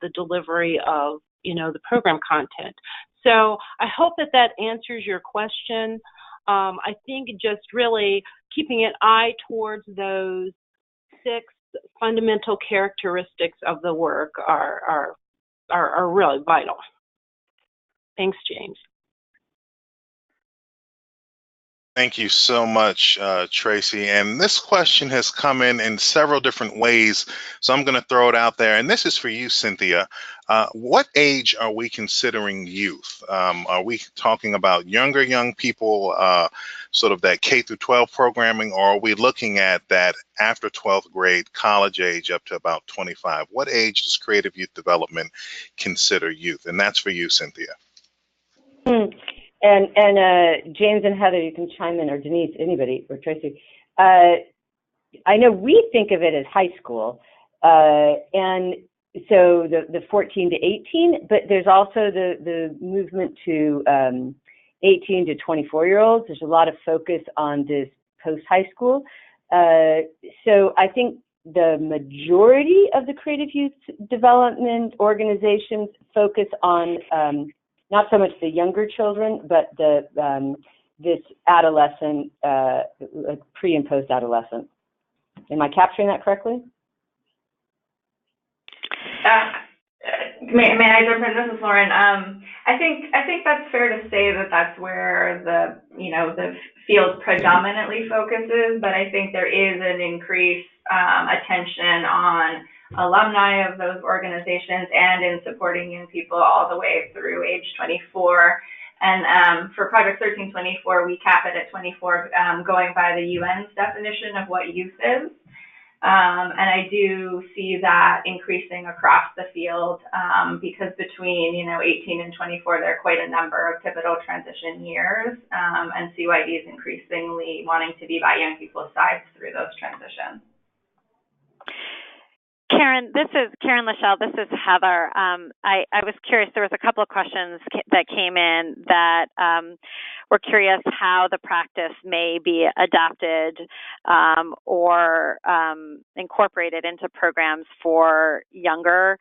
the delivery of, the program content. So I hope that answers your question. I think just really keeping an eye towards those 6 fundamental characteristics of the work are really vital. Thanks, James. Thank you so much, Tracy. And this question has come in several different ways, so I'm going to throw it out there. And this is for you, Cynthia. What age are we considering youth? Are we talking about younger young people, sort of that K through 12 programming, or are we looking at that after 12th grade college age up to about 25? What age does creative youth development consider youth? And that's for you, Cynthia. And James and Heather, you can chime in, or Denise, anybody, or Tracy. I know we think of it as high school, and so the 14 to 18, but there's also the movement to 18 to 24-year-olds. There's a lot of focus on this post-high school. So I think the majority of the creative youth development organizations focus on not so much the younger children, but this adolescent, pre and post adolescent. Am I capturing that correctly? May I jump in? This is Lauren. I think that's fair to say that that's where the field predominantly focuses, but I think there is an increased attention on alumni of those organizations and in supporting young people all the way through age 24. And for Project 1324, we cap it at 24, going by the UN's definition of what youth is. And I do see that increasing across the field because between 18 and 24, there are quite a number of pivotal transition years, and CYD is increasingly wanting to be by young people's sides through those transitions. Karen, this is Karen Lachelle. This is Heather. I was curious. There was a couple of questions that came in that were curious how the practice may be adapted or incorporated into programs for younger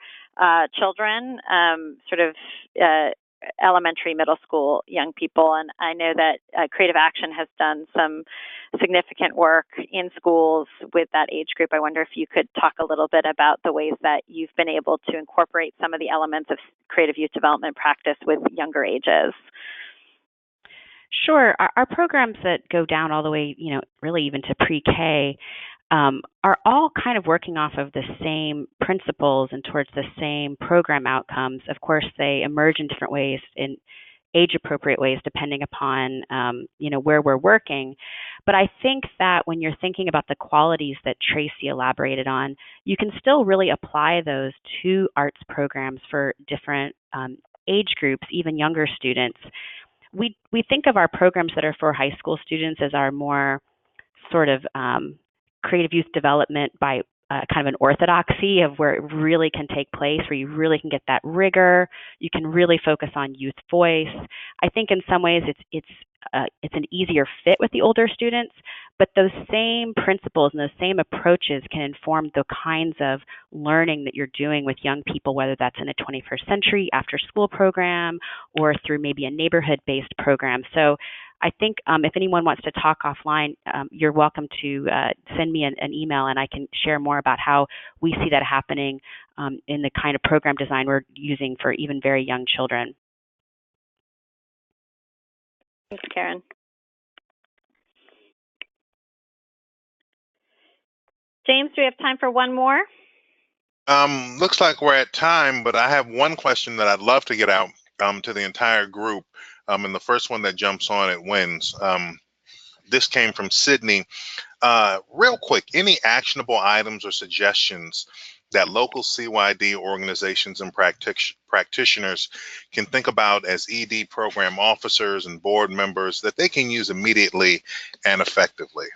children, elementary, middle school young people. And I know that Creative Action has done some significant work in schools with that age group. I wonder if you could talk a little bit about the ways that you've been able to incorporate some of the elements of creative youth development practice with younger ages. Sure. Our programs that go down all the way, really even to pre-K, are all kind of working off of the same principles and towards the same program outcomes. Of course, they emerge in different ways, in age-appropriate ways, depending upon, where we're working. But I think that when you're thinking about the qualities that Tracy elaborated on, you can still really apply those to arts programs for different age groups, even younger students. We think of our programs that are for high school students as our more sort of creative youth development by kind of an orthodoxy of where it really can take place, where you really can get that rigor. You can really focus on youth voice. I think in some ways it's an easier fit with the older students, but those same principles and those same approaches can inform the kinds of learning that you're doing with young people, whether that's in a 21st century after school program or through maybe a neighborhood-based program. So I think if anyone wants to talk offline, you're welcome to send me an email, and I can share more about how we see that happening in the kind of program design we're using for even very young children. Thanks, Karen. James, do we have time for one more? Looks like we're at time, but I have one question that I'd love to get out to the entire group. And the first one that jumps on it wins. This came from Sydney. Real quick, any actionable items or suggestions that local CYD organizations and practitioners can think about as ED program officers and board members that they can use immediately and effectively?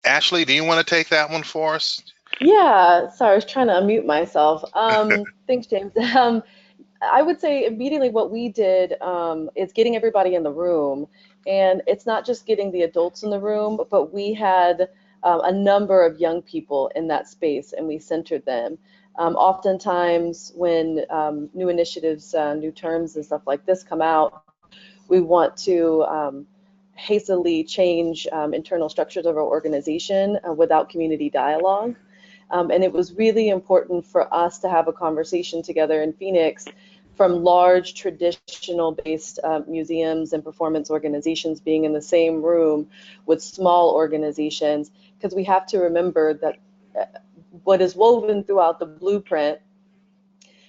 Ashley, do you want to take that one for us? Yeah, sorry, I was trying to unmute myself. Thanks, James. I would say immediately what we did is getting everybody in the room. And it's not just getting the adults in the room, but we had a number of young people in that space, and we centered them. Oftentimes when new initiatives, new terms and stuff like this come out, we want to hastily change internal structures of our organization without community dialogue. And it was really important for us to have a conversation together in Phoenix from large traditional-based museums and performance organizations being in the same room with small organizations, because we have to remember that what is woven throughout the blueprint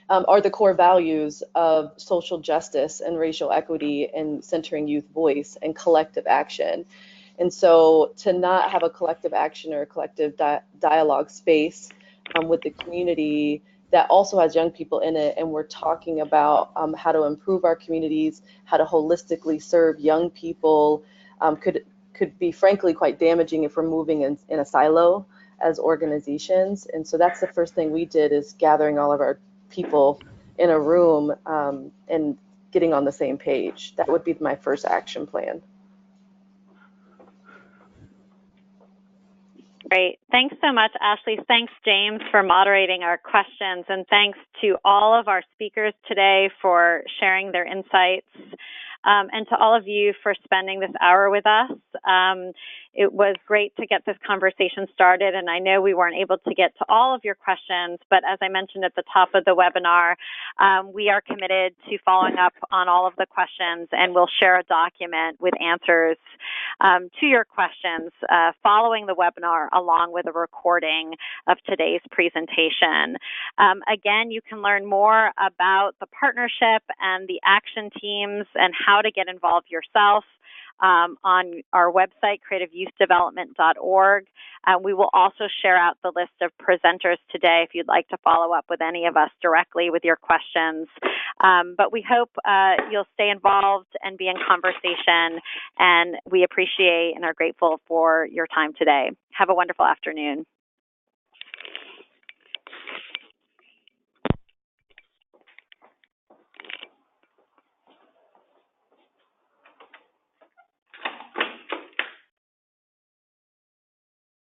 are the core values of social justice and racial equity and centering youth voice and collective action. And so to not have a collective action or a collective dialogue space with the community that also has young people in it, and we're talking about how to improve our communities, how to holistically serve young people, could be frankly quite damaging if we're moving in a silo as organizations. And so that's the first thing we did, is gathering all of our people in a room and getting on the same page. That would be my first action plan. Great. Thanks so much, Ashley. Thanks, James, for moderating our questions. And thanks to all of our speakers today for sharing their insights. And to all of you for spending this hour with us. It was great to get this conversation started, and I know we weren't able to get to all of your questions, but as I mentioned at the top of the webinar, we are committed to following up on all of the questions, and we'll share a document with answers to your questions following the webinar, along with a recording of today's presentation. Again, you can learn more about the partnership and the action teams and how to get involved yourself on our website, creativeyouthdevelopment.org. We will also share out the list of presenters today if you'd like to follow up with any of us directly with your questions. But we hope you'll stay involved and be in conversation, and we appreciate and are grateful for your time today. Have a wonderful afternoon.